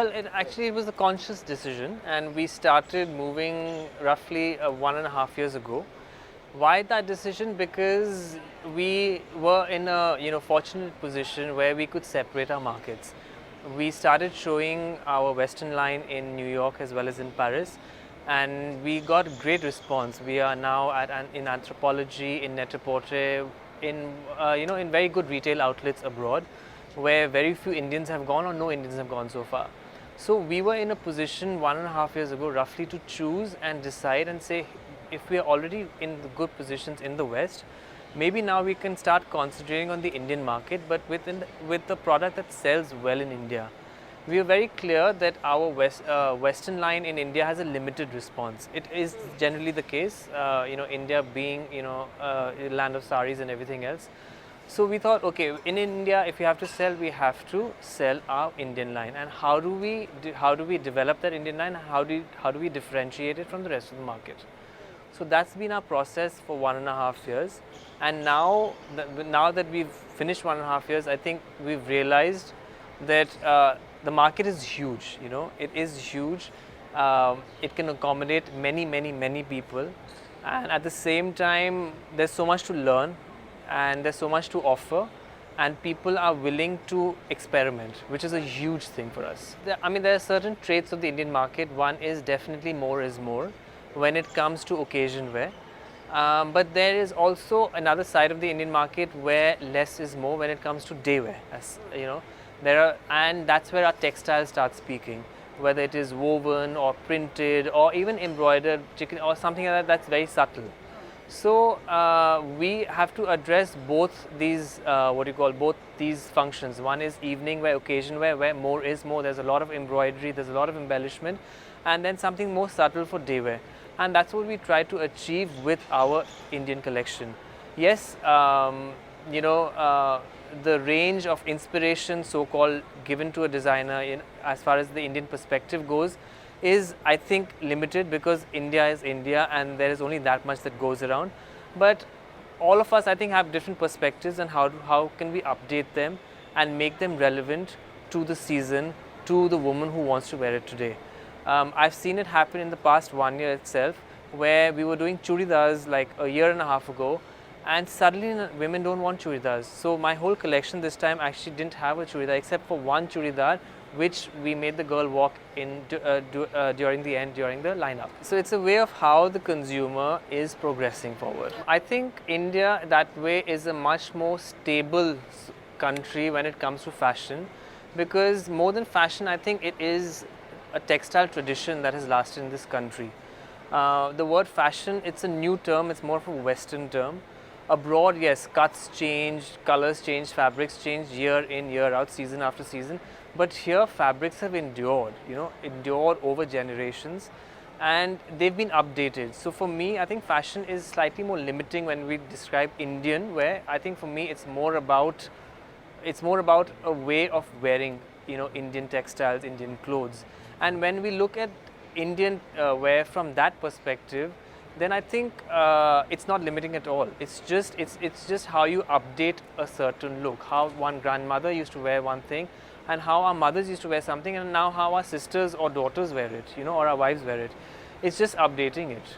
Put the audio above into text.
Well, it was a conscious decision, and we started moving roughly 1.5 years ago. Why that decision? Because we were in a fortunate position where we could separate our markets. We started showing our Western line in New York as well as in Paris, and we got great response. We are now in Anthropology, in Net-a-Porter, in very good retail outlets abroad, where very few Indians have gone or no Indians have gone so far. So we were in a position 1.5 years ago roughly to choose and decide and say, if we are already in the good positions in the West, maybe now we can start concentrating on the Indian market, but with the product that sells well in India. We are very clear that our Western line in India has a limited response. It is generally the case, India being land of saris and everything else. So we thought, okay, in India, if we have to sell, we have to sell our Indian line. And how do we develop that Indian line? How do we differentiate it from the rest of the market? So that's been our process for 1.5 years. And now that we've finished 1.5 years, I think we've realized that the market is huge. It is huge. It can accommodate many people. And at the same time, there's so much to learn. And there's so much to offer, and people are willing to experiment, which is a huge thing for us. There are certain traits of the Indian market. One is definitely more is more when it comes to occasion wear. But there is also another side of the Indian market where less is more when it comes to day wear. And that's where our textile starts speaking, whether it is woven or printed or even embroidered chicken or something like that. That's very subtle. So we have to address both these both these functions. One is evening wear, occasion wear, where more is more. There's a lot of embroidery, there's a lot of embellishment, and then something more subtle for day wear. And that's what we try to achieve with our Indian collection. Yes, the range of inspiration, so-called, given to a designer as far as the Indian perspective goes, is, I think, limited, because India is India and there is only that much that goes around. But all of us, I think, have different perspectives, and how can we update them and make them relevant to the season, to the woman who wants to wear it today. I've seen it happen in the past 1 year itself, where we were doing churidars like 1.5 years ago, and suddenly women don't want churidars. So my whole collection this time actually didn't have a churidar, except for one churidar, which we made the girl walk in during the lineup. So it's a way of how the consumer is progressing forward. I think India that way is a much more stable country when it comes to fashion, because more than fashion, I think it is a textile tradition that has lasted in this country. The word fashion, it's a new term, it's more of a Western term. Abroad, yes, cuts change, colors change, fabrics change year in, year out, season after season. But here, fabrics have endured over generations, and they've been updated. So for me, I think fashion is slightly more limiting when we describe Indian, where I think for me it's more about a way of wearing, Indian textiles, Indian clothes. And when we look at Indian wear from that perspective, then I think it's not limiting at all. It's just how you update a certain look. How one grandmother used to wear one thing, and how our mothers used to wear something, and now how our sisters or daughters wear it, or our wives wear it. It's just updating it.